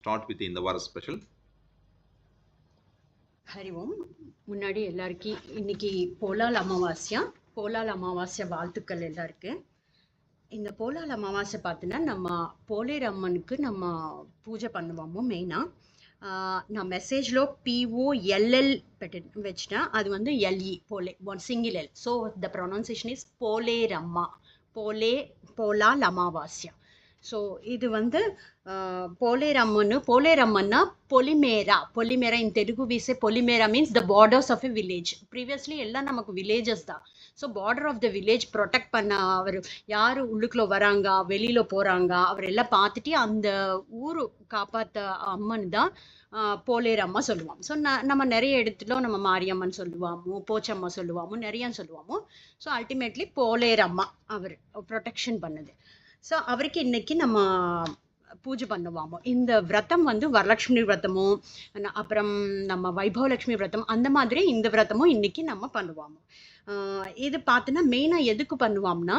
start with இந்த வார special. Hari ஓம். முன்னாடி எல்லாருக்கும் இன்னைக்கு போலால் அமாவாஸ்யா வாழ்த்துக்கள் எல்லாருக்கு. இந்த போலால் அமாவாஸ்யை பார்த்தினா நம்ம போலேர் அம்மனுக்கு நம்ம பூஜை பண்ணுவோமோ மெயினாக. நான் மெசேஜில் POLL வச்சுட்டேன், அது வந்து LE போலே one single L. So the pronunciation is Poleramma, Polala Amavasya. So இது வந்து போலேர் அம்மன்னா பொலிமேரா இன் தெலுங்கு we say பொலிமேரா means the borders of a village. Previously எல்லாம் நமக்கு வில்லேஜஸ் தான். So border of the village protect பண்ண அவர் யார் உள்ளுக்குள்ளே வராங்க வெளியில் போகிறாங்க அவர் எல்லாம் பார்த்துட்டு அந்த ஊர் காப்பாற்ற அம்மன் தான் போலேர் அம்மா சொல்லுவோம். ஸோ நம்ம நிறைய இடத்துல நம்ம மாரியம்மன் சொல்லுவாமோ, போச்சம்மா சொல்லுவாமோ, நிறையா சொல்லுவாமோ. ஸோ அல்டிமேட்லி போலேர் அம்மா அவர் ப்ரொடெக்ஷன் பண்ணுது. ஸோ அவருக்கு இன்னைக்கு நம்ம பூஜை பண்ணுவாமோ. இந்த விரதம் வந்து வரலட்சுமி விரதமும் அப்புறம் நம்ம வைபவலட்சுமி விரதம் அந்த மாதிரி இந்த விரதமும் இன்னைக்கு நம்ம பண்ணுவாமோ. இது பார்த்தோன்னா மெயினாக எதுக்கு பண்ணுவோம்னா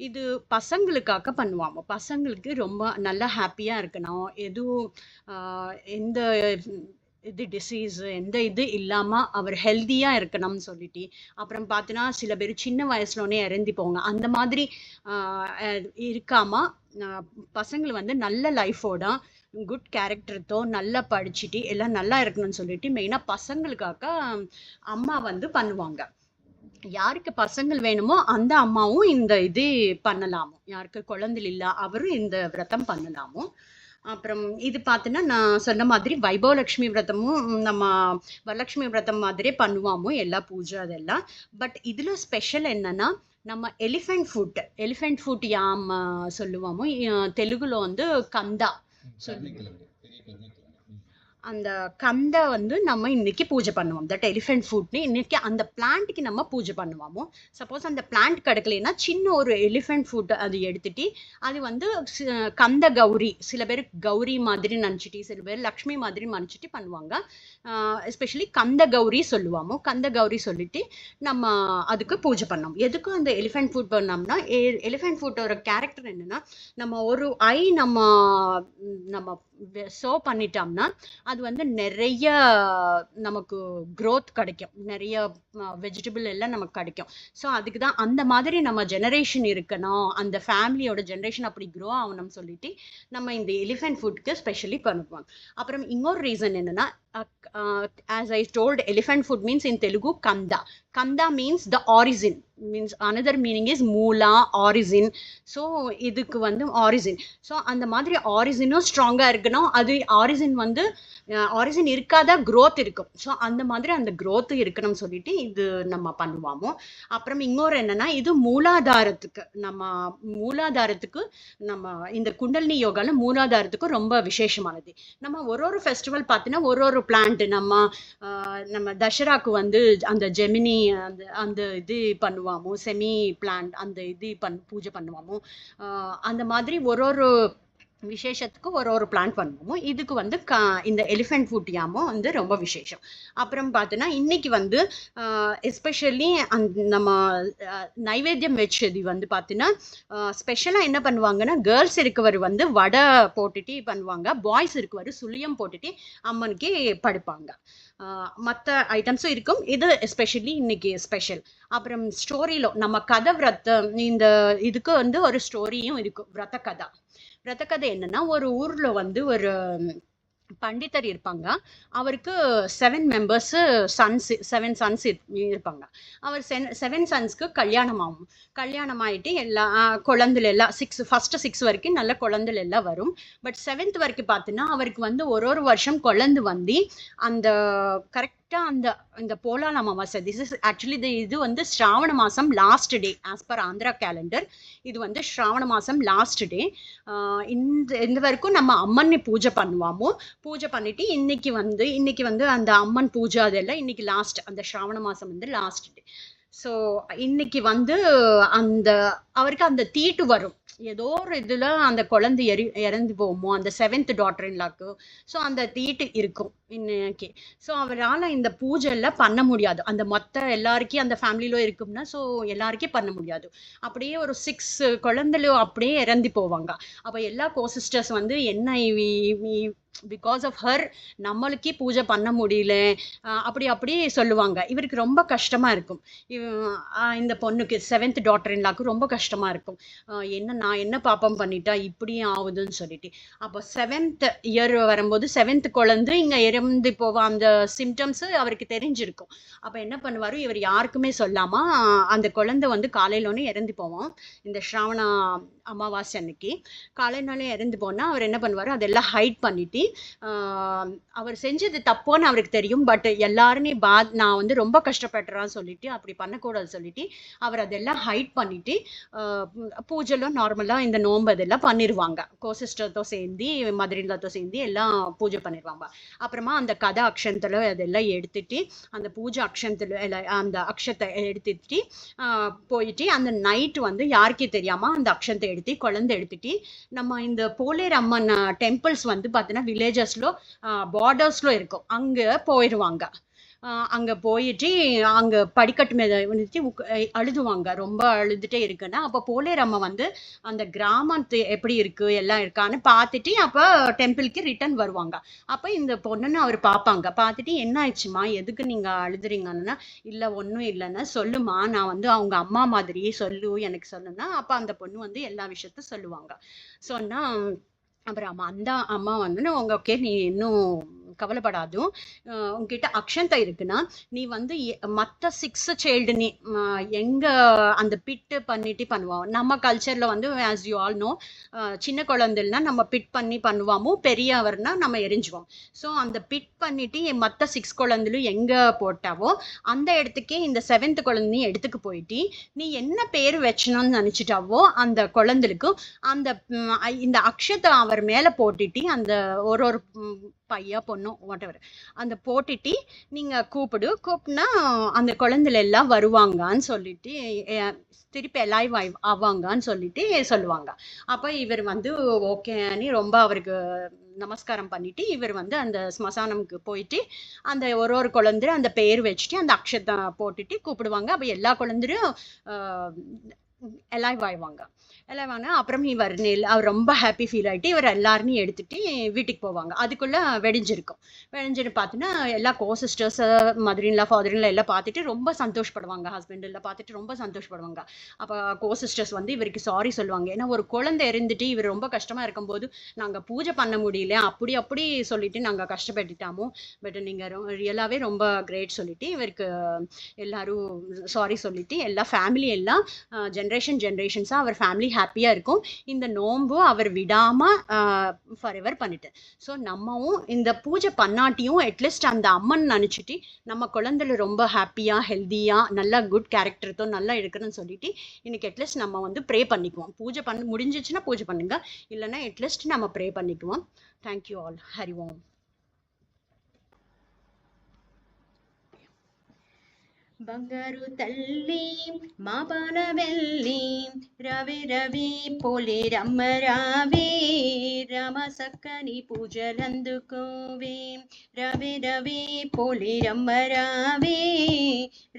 இது பசங்களுக்காக பண்ணுவாமோ. பசங்களுக்கு ரொம்ப நல்லா ஹாப்பியாக இருக்கணும், எதுவும் எந்த இது டிசீஸ் எந்த இது இல்லாமல் அவர் ஹெல்த்தியாக இருக்கணும்னு சொல்லிட்டு. அப்புறம் பார்த்தோன்னா சில பேர் சின்ன வயசுலோனே இறந்து போங்க, அந்த மாதிரி இருக்காமல் பசங்களை வந்து நல்ல லைஃபோட குட் கேரக்டர்த்தோ நல்லா படிச்சுட்டு எல்லாம் நல்லா இருக்கணும்னு சொல்லிட்டு மெயினாக பசங்களுக்காக அம்மா வந்து பண்ணுவாங்க. யாருக்கு பசங்கள் வேணுமோ அந்த அம்மாவும் இந்த இது பண்ணலாமோ, யாருக்கு குழந்தை இல்லை அவரும் இந்த விரதம் பண்ணலாமோ. அப்புறம் இது பார்த்தோன்னா நான் சொன்ன மாதிரி வைபவலட்சுமி விரதமும் நம்ம வரலட்சுமி விரதம் மாதிரியே பண்ணுவாமோ எல்லா பூஜை அதெல்லாம். பட் இதில் ஸ்பெஷல் என்னன்னா நம்ம எலிஃபெண்ட் ஃபுட் யாம் சொல்லுவோமோ, தெலுங்குல வந்து கந்தா சொல்லுவோம். அந்த கந்தை வந்து நம்ம இன்னைக்கு பூஜை பண்ணுவோம். தட் எலிஃபெண்ட் ஃபுட்னு இன்னைக்கு அந்த பிளான்ட்டுக்கு நம்ம பூஜை பண்ணுவோமோ. சப்போஸ் அந்த பிளான்ட் கிடைக்கலன்னா சின்ன ஒரு எலிஃபெண்ட் ஃபுட் அது எடுத்துட்டு அது வந்து கந்த கௌரி, சில பேர் கௌரி மாதிரி நினச்சிட்டு சில பேர் லக்ஷ்மி மாதிரி நினச்சிட்டு பண்ணுவாங்க. எஸ்பெஷலி கந்த கௌரி சொல்லுவாமோ. கந்த கௌரி சொல்லிட்டு நம்ம அதுக்கு பூஜை பண்ணோம். எதுக்கும் அந்த எலிஃபெண்ட் ஃபுட் பண்ணோம்னா எலிஃபெண்ட் ஃபுட்டோட கேரக்டர் என்னன்னா நம்ம ஒரு நம்ம சோ பண்ணிட்டோம்னா அது வந்து நிறைய நமக்கு க்ரோத் கிடைக்கும், நிறைய வெஜிடபிள் எல்லாம் நமக்கு கிடைக்கும். ஸோ அதுக்கு தான் அந்த மாதிரி நம்ம ஜெனரேஷன் இருக்கணும், அந்த ஃபேமிலியோட ஜெனரேஷன் அப்படி க்ரோ ஆகணும்னு சொல்லிட்டு நம்ம இந்த எலிஃபெண்ட் ஃபுட்க்கு ஸ்பெஷலி பண்ணுவோம். அப்புறம் இன்னொரு ரீசன் என்னன்னா as I told, elephant food means in Telugu kanda means the origin, means another meaning is moola, origin. So இதுக்கு வந்து origin. ஸோ அந்த மாதிரி ஆரிஜினும் ஸ்ட்ராங்காக இருக்கணும். அது ஆரிஜின் வந்து ஆரிஜின் இருக்காத க்ரோத் இருக்கும். ஸோ அந்த மாதிரி அந்த க்ரோத் இருக்கணும்னு சொல்லிட்டு இது நம்ம பண்ணுவோமோ. அப்புறம் இன்னொரு என்னன்னா இது மூலாதாரத்துக்கு நம்ம இந்த குண்டலினி யோகால மூலாதாரத்துக்கு ரொம்ப விசேஷமானது. நம்ம ஒரு ஃபெஸ்டிவல் பார்த்தீங்கன்னா ஒரு பிளான்ட் நம்ம தசராக்கு வந்து அந்த ஜெமினி அந்த இது பண்ணுவாமோ, செமி பிளான்ட் அந்த இது பூஜை பண்ணுவாமோ. அந்த மாதிரி ஒரு விசேஷத்துக்கு ஒரு பிளான் பண்ணுவோமோ. இதுக்கு வந்து இந்த எலிஃபெண்ட் ஃபுட் யாமோ வந்து ரொம்ப விசேஷம். அப்புறம் பார்த்தோன்னா இன்னைக்கு வந்து எஸ்பெஷலி நம்ம நைவேத்தியம் வச்சது வந்து பார்த்தீங்கன்னா ஸ்பெஷலாக என்ன பண்ணுவாங்கன்னா கேர்ள்ஸ் இருக்கவர் வந்து வடை போட்டுட்டு பண்ணுவாங்க, பாய்ஸ் இருக்கவர் சுழியம் போட்டுட்டு அம்மனுக்கு படுப்பாங்க. மற்ற ஐட்டம்ஸும் இருக்கும், இது எஸ்பெஷலி இன்னைக்கு ஸ்பெஷல். அப்புறம் ஸ்டோரியில் நம்ம கதை விரதம் இந்த இதுக்கு வந்து ஒரு ஸ்டோரியும் இருக்கும். விரத கதை என்னன்னா ஒரு ஊர்ல வந்து ஒரு பண்டிதர் இருப்பாங்க. அவருக்கு 7 சன்ஸ் இருப்பாங்க. அவர் 7 சன்ஸ்க்கு கல்யாணம் ஆகிட்டு எல்லா குழந்தைல எல்லாம் ஃபர்ஸ்ட் 6 வரைக்கும் நல்ல குழந்தைல எல்லாம் வரும். பட் 7th வரைக்கும் பார்த்தீங்கன்னா அவருக்கு வந்து ஒரு வருஷம் குழந்தை வந்து அந்த கரெக்டாக இந்த போலால் அமாவாசை, திஸ் இஸ் ஆக்சுவலி இது வந்து ஸ்ராவண மாதம் last day as per Andhra calendar. இது வந்து ஸ்ராவண மாதம் லாஸ்ட் டே. இந்த வரைக்கும் நம்ம அம்மனை பூஜை பண்ணுவோமோ. பூஜை பண்ணிட்டு இன்னைக்கு வந்து அந்த அம்மன் பூஜை அதெல்லாம் இன்னைக்கு லாஸ்ட், அந்த ஸ்ராவண மாதம் வந்து லாஸ்ட் டே. ஸோ இன்னைக்கு வந்து அந்த அவருக்கு அந்த தீட்டு வரும். ஏதோ ஒரு இதில் அந்த குழந்தை இறந்து போகுமோ அந்த 7th டாட்டர் இன்லாக்கு. ஸோ அந்த தீட்டு இருக்கும் இன்னைக்கு. ஸோ அவரால் இந்த பூஜைலாம் பண்ண முடியாது. அந்த மொத்த எல்லாருக்கும் அந்த ஃபேமிலியில இருக்கும்னா ஸோ எல்லாருக்கும் பண்ண முடியாது. அப்படியே ஒரு 6 குழந்தைகளும் அப்படியே இறந்து போவாங்க. அப்போ எல்லா கோசிஸ்டர்ஸ் வந்து என்ன பிகாஸ் ஆஃப் ஹர் நம்மளுக்கே பூஜை பண்ண முடியல அப்படி அப்படி சொல்லுவாங்க. இவருக்கு ரொம்ப கஷ்டமாக இருக்கும். இந்த பொண்ணுக்கு 7th டாட்டர் இன்லாக்கு ரொம்ப கஷ்டமாக இருக்கும். நான் என்ன பாப்பம் பண்ணிட்டா இப்படி ஆகுதுன்னு சொல்லிட்டு. அப்போ 7th இயர் வரும்போது 7th குழந்தை இங்கே இறந்து போவா அந்த சிம்டம்ஸு அவருக்கு தெரிஞ்சிருக்கும். அப்போ என்ன பண்ணுவார், இவர் யாருக்குமே சொல்லாமல் அந்த குழந்தை வந்து காலையிலோன்னு இறந்து போவோம். இந்த ஸ்ராவண அமாவாசை அன்னைக்கு காலையினாலே இறந்து போனால் அவர் என்ன பண்ணுவார், அதெல்லாம் ஹைட் பண்ணிட்டு அவர் செஞ்சது தப்போன்னு அவருக்கு தெரியும். பட் எல்லாருமே நான் வந்து ரொம்ப கஷ்டப்படுறான்னு சொல்லிட்டு அப்படி பண்ணக்கூடாது சொல்லிட்டு அவர் அதெல்லாம் ஹைட் பண்ணிட்டு பூஜைலாம் நார்மலாக இந்த நோன்பு அதெல்லாம் பண்ணிடுவாங்க. கோசிஸ்டர்తో சேர்ந்து மதுரின்லతో சேர்ந்து எல்லாம் பூஜை பண்ணிடுவாங்க. அப்புறமா அந்த கதை அக்ஷந்தில் அதெல்லாம் எடுத்துட்டு அந்த பூஜை அக்ஷந்தில் அந்த அக்ஷத்தை எடுத்துட்டு போயிட்டு அந்த நைட்டு வந்து யாருக்கே தெரியாமல் அந்த அக்ஷத்தை எடுத்து குழந்தை எடுத்துட்டு நம்ம இந்த போலேர் அம்மன் டெம்பிள்ஸ் வந்து பார்த்தீங்கன்னா வில்லேஜஸ்ல பார்டர்ஸ்ல இருக்கும், அங்கே போயிடுவாங்க. அங்கே போயிட்டு அங்கே படிக்கட்டு மேலே வந்துட்டு அழுதுவாங்க. ரொம்ப அழுதுகிட்டே இருக்குன்னா அப்போ போலேர் அம்மா வந்து அந்த கிராமத்து எப்படி இருக்குது எல்லாம் இருக்கான்னு பார்த்துட்டு அப்போ டெம்பிளுக்கு ரிட்டர்ன் வருவாங்க. அப்போ இந்த பொண்ணுன்னு அவர் பார்ப்பாங்க. பார்த்துட்டு என்ன ஆயிடுச்சுமா, எதுக்கு நீங்கள் அழுதுறீங்கன்னா, இல்லை ஒன்றும் இல்லைன்னா சொல்லுமா, நான் வந்து அவங்க அம்மா மாதிரி சொல்லு எனக்கு சொல்லுன்னா அப்போ அந்த பொண்ணு வந்து எல்லா விஷயத்த சொல்லுவாங்க. சொன்னால் அப்புறம் அந்த அம்மா வந்து ஓகே நீ இன்னும் கவலைப்படாதும், உங்ககிட்ட அக்ஷந்தா இருக்குன்னா நீ வந்து மற்ற 6 சைல்டு நீ எங்கே அந்த பிட்டு பண்ணிட்டு பண்ணுவோம். நம்ம கல்ச்சரில் வந்து ஆஸ் யூ ஆல் நோ சின்ன குழந்தைன்னா நம்ம பிட் பண்ணி பண்ணுவோமோ, பெரியவர்னா நம்ம எரிஞ்சுவோம். ஸோ அந்த பிட் பண்ணிட்டு மற்ற 6 குழந்தைலும் எங்கே போட்டாவோ அந்த இடத்துக்கே இந்த 7th குழந்தையும் எடுத்துக்கு போயிட்டு நீ என்ன பேர் வச்சணும்னு நினச்சிட்டாவோ அந்த குழந்தைக்கு அந்த இந்த அக்ஷத்தை அவர் மேலே போட்டுட்டு அந்த ஒரு பையா பொண்ணும் வாட்டவர் அந்த போட்டுட்டு நீங்கள் கூப்பிடுனா அந்த குழந்தைல எல்லாம் வருவாங்கன்னு சொல்லிட்டு திருப்பி எல்லாம் ஆவாங்கன்னு சொல்லிட்டு சொல்லுவாங்க. அப்போ இவர் வந்து ஓகேன்னு ரொம்ப அவருக்கு நமஸ்காரம் பண்ணிட்டு இவர் வந்து அந்த ஸ்மசானம்க்கு போயிட்டு அந்த ஒரு குழந்தை அந்த பேர் வச்சுட்டு அந்த அக்ஷத்தை போட்டுட்டு கூப்பிடுவாங்க. அப்போ எல்லா குழந்தையும் எல்லாம் வாய்வாங்க. அப்புறம் இவர் அவர் ரொம்ப ஹாப்பி ஃபீல் ஆகிட்டு இவர் எல்லாருமே எடுத்துட்டு வீட்டுக்கு போவாங்க. அதுக்குள்ளே வெடிஞ்சிருக்கும். வெடிஞ்சிட்டு பார்த்தீங்கன்னா எல்லா கோசிஸ்டர்ஸ் மதரின்லா ஃபாதரின்லா எல்லாம் பார்த்துட்டு ரொம்ப சந்தோஷப்படுவாங்க. ஹஸ்பண்ட் எல்லாம் பார்த்துட்டு ரொம்ப சந்தோஷப்படுவாங்க. அப்போ கோசிஸ்டர்ஸ் வந்து இவருக்கு சாரி சொல்லுவாங்க. ஏன்னா ஒரு குழந்தை இருந்துட்டு இவர் ரொம்ப கஷ்டமாக இருக்கும்போது நாங்கள் பூஜை பண்ண முடியல அப்படி சொல்லிட்டு நாங்கள் கஷ்டப்பட்டுட்டாமோ, பட் நீங்கள் ரியலாகவே ரொம்ப கிரேட் சொல்லிட்டு இவருக்கு எல்லாரும் சாரி சொல்லிட்டு எல்லா ஃபேமிலி எல்லாம் ஜென்ரேஷன்ஸாக அவர் ஃபேமிலி ஹாப்பியாக இருக்கும். இந்த நோன்பு அவர் விடாமல் ஃபார் எவர் பண்ணிட்டு. ஸோ நம்மவும் இந்த பூஜை பண்ணாட்டியும் அட்லீஸ்ட் அந்த அம்மன் நினச்சிட்டு நம்ம குழந்தைல ரொம்ப ஹாப்பியாக ஹெல்த்தியாக நல்லா குட் கேரக்டர்த்தோ நல்லா இருக்குன்னு சொல்லிட்டு இன்னைக்கு அட்லீஸ்ட் நம்ம வந்து ப்ரே பண்ணிக்குவோம். பூஜை முடிஞ்சிச்சுன்னா பூஜை பண்ணுங்க, இல்லைன்னா அட்லீஸ்ட் நம்ம ப்ரே பண்ணிக்குவோம். Thank you all. ஹரி ஓம். బంగారు తల్లి మా బాలవెల్లి రవి రవి పోలే రమ్మ రావే, రమ సక్కని పూజలందుకోవే. రవి రవి పోలే రమ్మ రావే,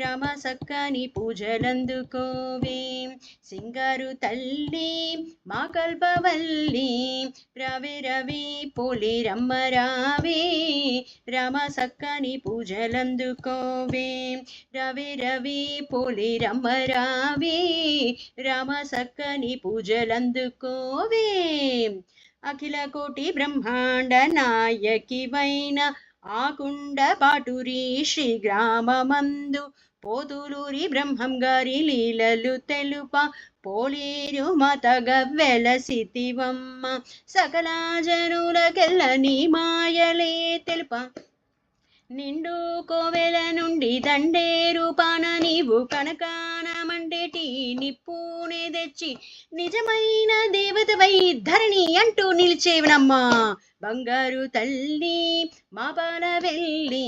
రమ సక్కని పూజలందుకోవే. సింగారు తల్లి మా కల్పవల్లి రవి రవి పోలే రమ్మ రావే, రమ సక్కని పూజలందుకోవే. రవి రవి పోలి రమ్మ రావే, రామ సక్కని పూజలందుకోవే. అఖిల కోటి బ్రహ్మాండ నాయకివైన ఆకుండ పాటూరి శ్రీ గ్రామమందు పోతులూరి బ్రహ్మం గారి లీలలు తెలుప పోలేరు మతగ వెలసితివమ్మ. సకల జనులకెల్ల నీ మాయలే తెలుప నిండు కోవెల నుండి దండేరు పాన నీవు కనకానమండేటి నిప్పునే తెచ్చి నిజమైన దేవతవై ధరణి అంటూ నిలిచేవనమ్మా బంగారు తల్లి మా పాల వెళ్ళి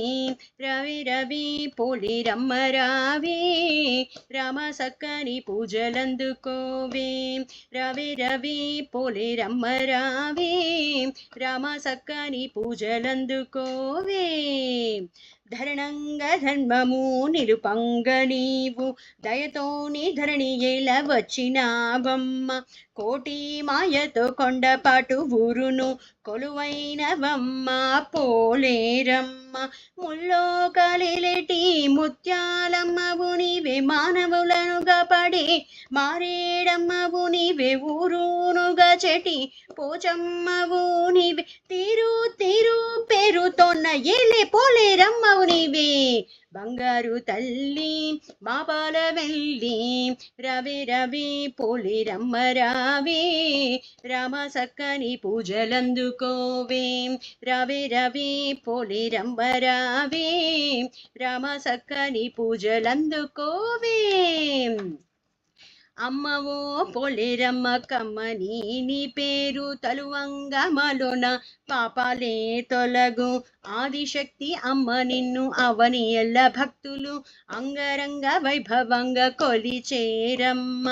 రవి రవి పోలి రమ్మ రావే రామ సక్కని పూజలందుకోవే రవి రవి పోలి రమ్మ రావే రామ సక్కని పూజలందుకోవే ధరణంగ ధర్మము నిలుపంగ నీవు దయతోని ధరణి ఎలా వచ్చినావమ్మ కోటి మాయతో కొండపాటు ఊరును కొలువైనవమ్మ పోలేరమ్మ ముల్లో కలిలేటి ముత్యాలమ్మవు నీవే మానవులనుగా పడే మారేడమ్మవు నీవే ఊరునుగా చెటి పోచమ్మవు నీవే తీరు తీరు పేరుతోన్న ఏలే పోలేరమ్మవు నీవే బంగారు తల్లి మా పాల వెళ్ళి రవి రవి పోలి రమ్మ రావే రామ సక్కని పూజలందుకోవే రవి రవి పోలి రమ్మ రావే రామ సక్కని పూజలందుకోవే అమ్మవో పోలేరమ్మ కమ్మని నీ పేరు తలువంగమలోన పాపాలే తొలగు ఆదిశక్తి అమ్మ నిన్ను అవని ఎల్ల భక్తులు అంగరంగ వైభవంగా కొలిచేరమ్మ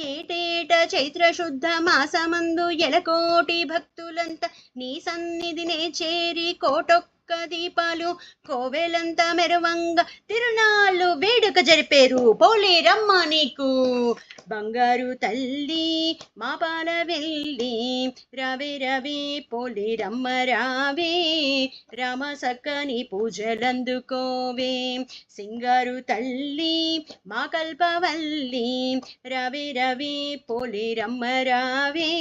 ఏటేట చైత్ర శుద్ధ మాసమందు ఎలకోటి భక్తులంతా నీ సన్నిధినే చేరి కోటొక్క దీపాలు కోవెలంతా మెరువంగా తిరునాళ్ళు వేడుక జరిపేరు పోలేరమ్మ నీకు బంగారు తల్లి మా పాల వెళ్ళి రవి రవి పోలి రమ్మ రావే రామ సక్కని పూజలందుకోవే సింగారు తల్లి మా కల్పవల్లి రవి రవి పోలి రమ్మ రావే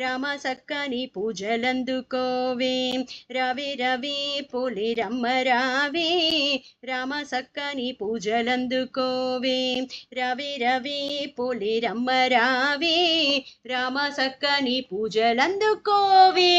రామ సక్కని పూజలందుకోవే రవి రవి పోలి రమ్మ రావే రామ సక్కని పూజలందుకోవే రవి రవి పోలి రమ్మ రావే రామ సక్కని పూజలందుకోవే.